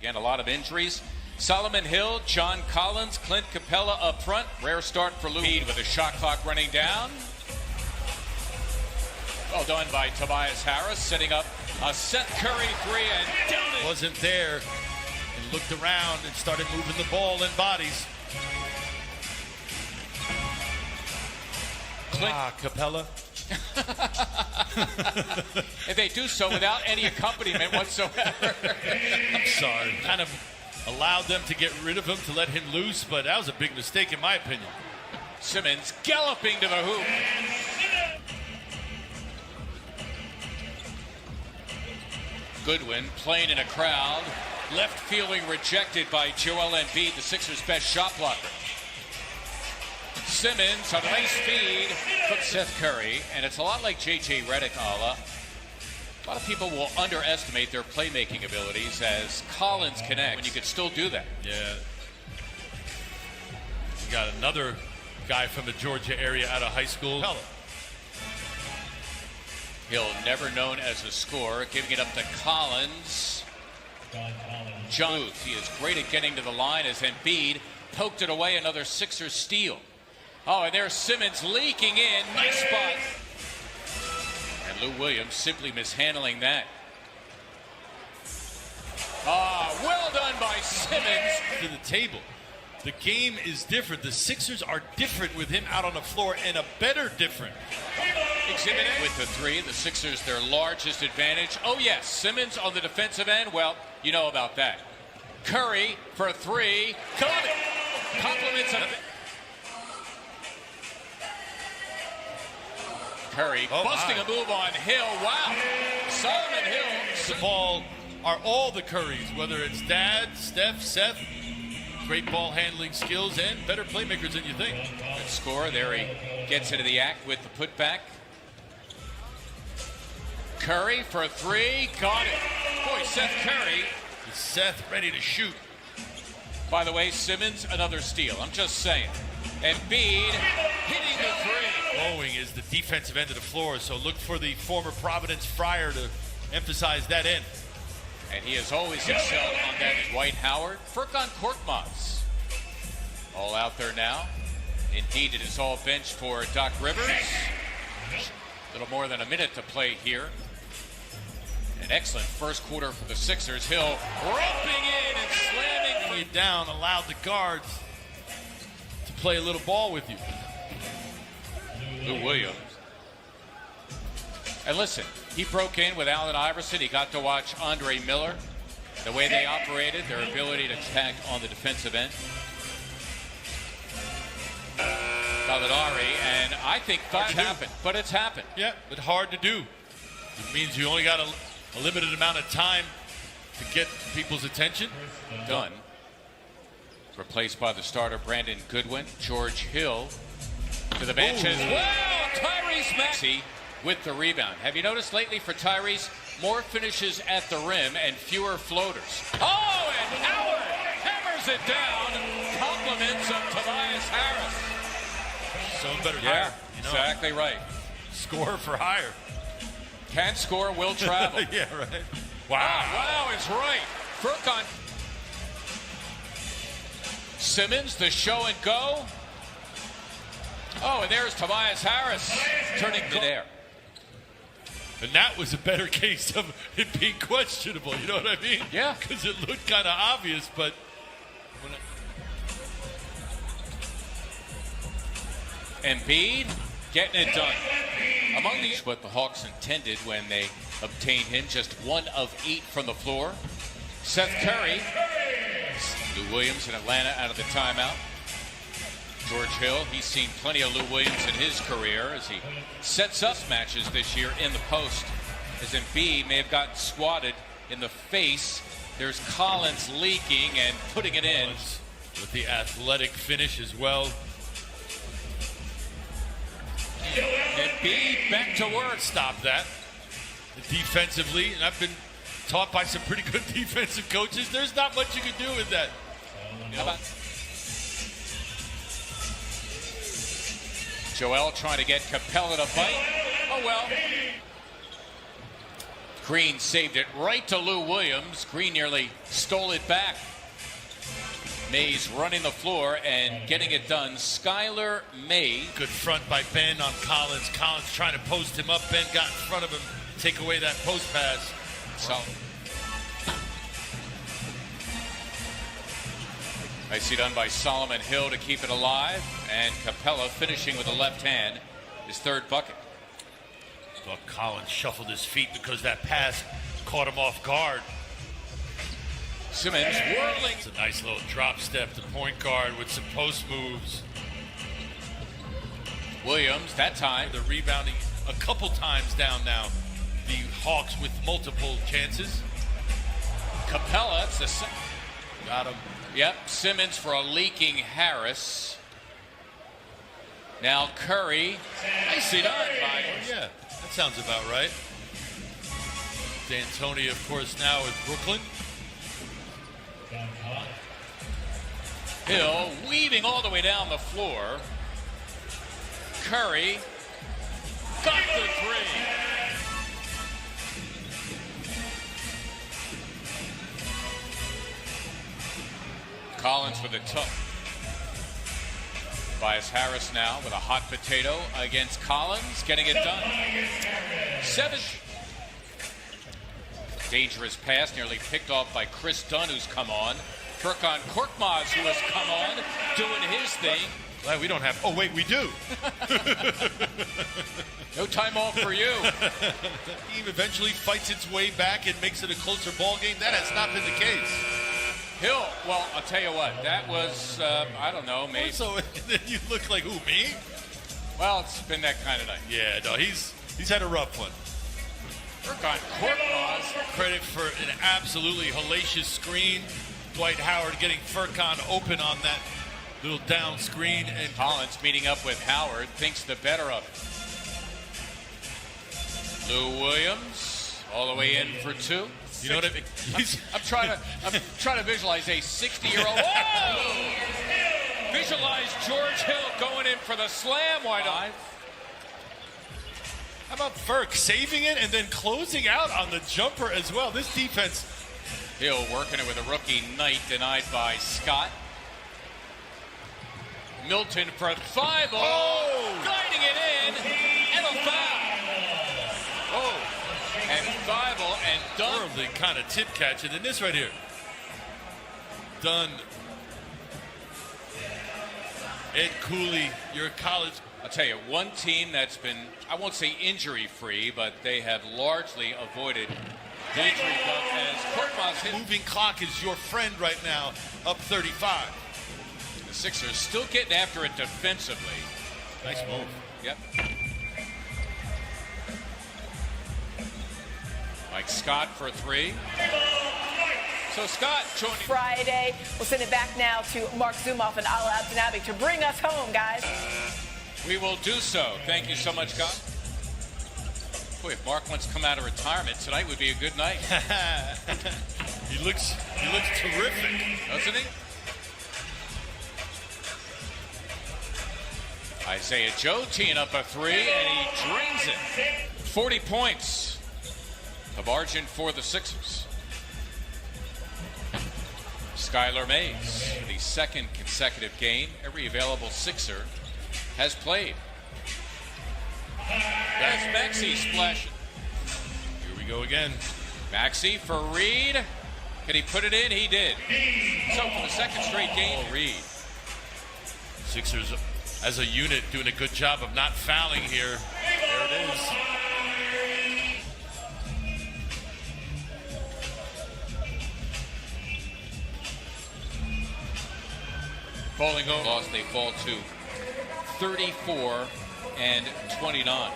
Again, a lot of injuries. Solomon Hill, John Collins, Clint Capella up front. Rare start for Lou Reed with a shot clock running down. Well done by Tobias Harris, setting up a Seth Curry three and down it. Wasn't there and looked around and started moving the ball and bodies. Capella. And they do so without any accompaniment whatsoever. I'm sorry. Kind of allowed them to get rid of him to let him loose, but that was a big mistake in my opinion. Simmons galloping to the hoop. Goodwin playing in a crowd. Left fielding rejected by Joel Embiid, the Sixers' best shot blocker. Simmons on nice feed from Seth Curry, and it's a lot like J.J. Redick, a lot of people will underestimate their playmaking abilities as Collins connects when you could still do that. Yeah. You got another guy from the Georgia area out of high school. Hill, never known as a scorer, giving it up to Collins. John Booth, he is great at getting to the line as Embiid poked it away, another Sixers steal. Oh, and there's Simmons leaking in. Nice spot. And Lou Williams simply mishandling that. Well done by Simmons. To the table. The game is different. The Sixers are different with him out on the floor, and a better different. Exhibit A. With the three, the Sixers their largest advantage. Oh yes, Simmons on the defensive end. Well, you know about that. Curry for three. Got it. Compliments of Curry busting a move on Hill. Wow. Solomon Hill. The ball are all the Currys, whether it's Dad, Steph, Seth. Great ball handling skills and better playmakers than you think. Good score. There he gets into the act with the putback. Curry for three. Got it. Boy, Seth Curry. Is Seth ready to shoot? By the way, Simmons, another steal. I'm just saying. Embiid hitting the three. Owing is the defensive end of the floor, so look for the former Providence Friar to emphasize that end. And he has always excelled on that. Dwight Howard, Furkan Korkmaz, all out there now. Indeed, it is all bench for Doc Rivers. A little more than a minute to play here. An excellent first quarter for the Sixers. Hill roping in and slamming you down, allowed the guards to play a little ball with you. Lou Williams. And listen, he broke in with Allen Iverson. He got to watch Andre Miller, the way they operated, their ability to attack on the defensive end. Gallinari, and I think thought it happened, but it's happened. Yeah, but hard to do. It means you only got a limited amount of time to get people's attention. Done. Replaced by the starter Brandon Goodwin. George Hill to the bench as well. Tyrese Maxey with the rebound. Have you noticed lately for Tyrese, more finishes at the rim and fewer floaters? Oh, and Howard hammers it down. Compliments of Tobias Harris. So better Yeah, hire, exactly right. Score for hire. Can't score, will travel. Yeah, right. Wow. Wow is right. Furkan. Simmons, the show and go. Oh, and there's Tobias Harris turning midair. And that was a better case of it being questionable, you know what I mean? Yeah. Because it looked kind of obvious, but... Embiid getting it done. Among these, what the Hawks intended when they obtained him, just 1 of 8 from the floor. Seth Curry. Lou Williams in Atlanta out of the timeout. George Hill, he's seen plenty of Lou Williams in his career as he sets up matches this year in the post. As Embiid may have gotten swatted in the face. There's Collins leaking and putting it in. With the athletic finish as well. Embiid back to work. Stop that. Defensively, and I've been taught by some pretty good defensive coaches, there's not much you can do with that. How about Joel trying to get Capella to bite? Oh well. Green saved it right to Lou Williams. Green nearly stole it back. Mays running the floor and getting it done. Skylar Mays. Good front by Ben on Collins. Collins trying to post him up. Ben got in front of him. Take away that post pass. So nicely done by Solomon Hill to keep it alive. And Capella finishing with the left hand. His third bucket. Thought Collins shuffled his feet because that pass caught him off guard. Simmons whirling. It's a nice little drop step to point guard with some post moves. Williams, that time. They're rebounding a couple times down now. The Hawks with multiple chances. Capella, it's the Got him. Yep, Simmons for a leaking Harris. Now Curry. Nicely done by. Yeah, that sounds about right. D'Antoni, of course, now with Brooklyn. Hill weaving all the way down the floor. Curry got the three. Collins with a tough. Tobias Harris now with a hot potato against Collins, getting it done. 7. Dangerous pass, nearly picked off by Chris Dunn, who's come on. Furkan Korkmaz, who has come on, doing his thing. Glad we don't have. Oh, wait, we do. No time off for you. Team eventually fights its way back and makes it a closer ball game. That has not been the case. Hill, well, I'll tell you what, that was, I don't know, maybe. So then you look like, who, me? Well, it's been that kind of night. Yeah, no, he's had a rough one. Furkan Korkmaz. Credit for an absolutely hellacious screen. Dwight Howard getting Furkan open on that little down screen. And Collins meeting up with Howard, thinks the better of it. Lou Williams, all the way in for 2. you know what I mean? I'm trying to visualize a 60-year-old. Whoa! Visualize George Hill going in for the slam. Why not? How about Furk saving it and then closing out on the jumper as well? This defense. Hill working it with a rookie Knight, denied by Scott. Milton for 5. Guiding it in, and a foul. Oh, and Thibault and Dunn. Horribly kind of tip catch. And then this right here. Dunn. Ed Cooley, your college. I'll tell you, one team that's been, I won't say injury-free, but they have largely avoided the injury bug as Korkmaz hit. Moving clock is your friend right now, up 35. The Sixers still getting after it defensively. Nice move. Yep. Mike Scott for 3. So Scott joining. Friday. We'll send it back now to Mark Zumoff and Ala Abdinabi to bring us home, guys. We will do so. Thank you so much, Scott. Boy, if Mark wants to come out of retirement, tonight would be a good night. He looks terrific. Doesn't he? Isaiah Joe teeing up a 3, and he drains it. 40 points of margin for the Sixers. Skylar Mays, the second consecutive game every available Sixer has played. That's Maxey splashing. Here we go again. Maxey for Reed. Can he put it in? He did. So for the second straight game, Reed. Sixers as a unit doing a good job of not fouling here. There it is. Falling over. Lost, they fall to 34 and 29.